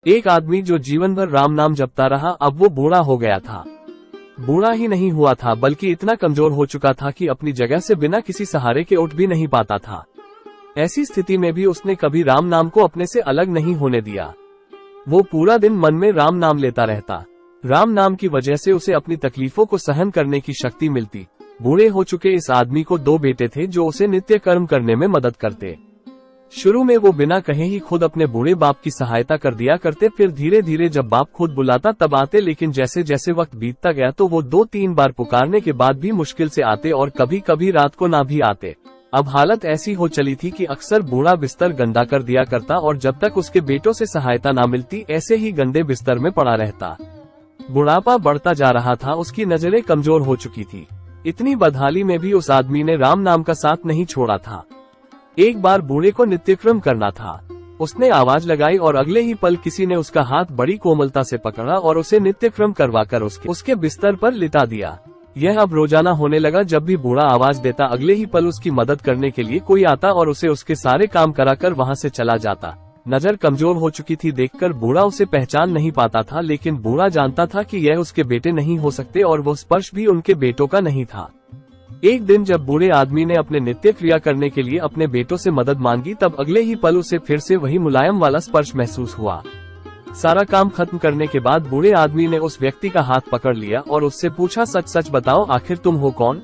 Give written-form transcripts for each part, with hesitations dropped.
एक आदमी जो जीवन भर राम नाम जपता रहा, अब वो बूढ़ा हो गया था। बूढ़ा ही नहीं हुआ था बल्कि इतना कमजोर हो चुका था कि अपनी जगह से बिना किसी सहारे के उठ भी नहीं पाता था। ऐसी स्थिति में भी उसने कभी राम नाम को अपने से अलग नहीं होने दिया। वो पूरा दिन मन में राम नाम लेता रहता। राम नाम की वजह से उसे अपनी तकलीफों को सहन करने की शक्ति मिलती। बूढ़े हो चुके इस आदमी को 2 बेटे थे जो उसे नित्य कर्म करने में मदद करते। शुरू में वो बिना कहे ही खुद अपने बूढ़े बाप की सहायता कर दिया करते, फिर धीरे धीरे जब बाप खुद बुलाता तब आते, लेकिन जैसे जैसे वक्त बीतता गया तो वो 2-3 बार पुकारने के बाद भी मुश्किल से आते और कभी कभी रात को ना भी आते। अब हालत ऐसी हो चली थी कि अक्सर बूढ़ा बिस्तर गंदा कर दिया करता और जब तक उसके बेटों से सहायता ना मिलती ऐसे ही गंदे बिस्तर में पड़ा रहता। बुढ़ापा बढ़ता जा रहा था, उसकी नजरें कमजोर हो चुकी थी। इतनी बदहाली में भी उस आदमी ने राम नाम का साथ नहीं छोड़ा था। एक बार बूढ़े को नित्यक्रम करना था। उसने आवाज लगाई और अगले ही पल किसी ने उसका हाथ बड़ी कोमलता से पकड़ा और उसे नित्यक्रम करवाकर उसके बिस्तर पर लिटा दिया। यह अब रोजाना होने लगा। जब भी बूढ़ा आवाज देता अगले ही पल उसकी मदद करने के लिए कोई आता और उसे उसके सारे काम कराकर वहां से चला जाता। नजर कमजोर हो चुकी थी देखकर बूढ़ा उसे पहचान नहीं पाता था, लेकिन बूढ़ा जानता था कि यह उसके बेटे नहीं हो सकते और वो स्पर्श भी उनके बेटों का नहीं था। एक दिन जब बूढ़े आदमी ने अपने नित्य क्रिया करने के लिए अपने बेटों से मदद मांगी तब अगले ही पल उसे फिर से वही मुलायम वाला स्पर्श महसूस हुआ। सारा काम खत्म करने के बाद बूढ़े आदमी ने उस व्यक्ति का हाथ पकड़ लिया और उससे पूछा, सच सच बताओ, आखिर तुम हो कौन?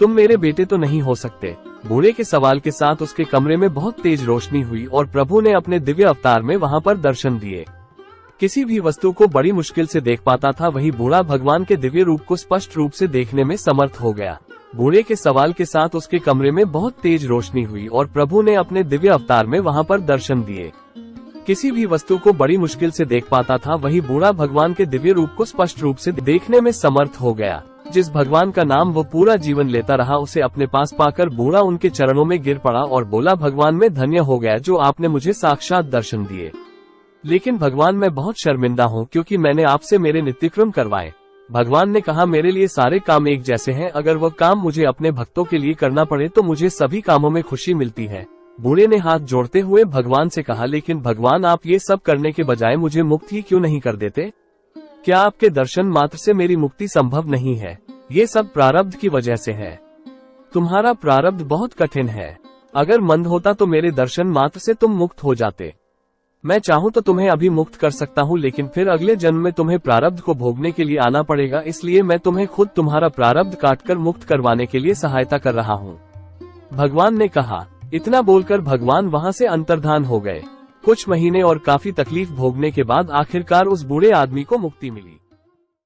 तुम मेरे बेटे तो नहीं हो सकते। बूढ़े के सवाल के साथ उसके कमरे में बहुत तेज रोशनी हुई और प्रभु ने अपने दिव्य अवतार में वहां पर दर्शन दिए। किसी भी वस्तु को बड़ी मुश्किल से देख पाता था, वही बूढ़ा भगवान के दिव्य रूप को स्पष्ट रूप से देखने में समर्थ हो गया। बूढ़े के सवाल के साथ उसके कमरे में बहुत तेज रोशनी हुई और प्रभु ने अपने दिव्य अवतार में वहां पर दर्शन दिए। किसी भी वस्तु को बड़ी मुश्किल से देख पाता था, वही बूढ़ा भगवान के दिव्य रूप को स्पष्ट रूप से देखने में समर्थ हो गया। जिस भगवान का नाम वो पूरा जीवन लेता रहा, उसे अपने पास पाकर बूढ़ा उनके चरणों में गिर पड़ा और बोला, भगवान मैं धन्य हो गया जो आपने मुझे साक्षात दर्शन दिए। लेकिन भगवान मैं बहुत शर्मिंदा हूँ क्योंकि मैंने आपसे मेरे नित्यक्रम करवाए। भगवान ने कहा, मेरे लिए सारे काम एक जैसे हैं, अगर वह काम मुझे अपने भक्तों के लिए करना पड़े तो मुझे सभी कामों में खुशी मिलती है। बूढ़े ने हाथ जोड़ते हुए भगवान से कहा, लेकिन भगवान आप ये सब करने के बजाय मुझे मुक्त ही क्यों नहीं कर देते? क्या आपके दर्शन मात्र से मेरी मुक्ति संभव नहीं है? ये सब प्रारब्ध की वजह से है। तुम्हारा प्रारब्ध बहुत कठिन है। अगर मंद होता तो मेरे दर्शन मात्र से तुम मुक्त हो जाते। मैं चाहूँ तो तुम्हें अभी मुक्त कर सकता हूँ, लेकिन फिर अगले जन्म में तुम्हें प्रारब्ध को भोगने के लिए आना पड़ेगा, इसलिए मैं तुम्हें खुद तुम्हारा प्रारब्ध काटकर मुक्त करवाने के लिए सहायता कर रहा हूँ। भगवान ने कहा। इतना बोलकर भगवान वहां से अंतर्धान हो गए। कुछ महीने और काफी तकलीफ भोगने के बाद आखिरकार उस बूढ़े आदमी को मुक्ति मिली।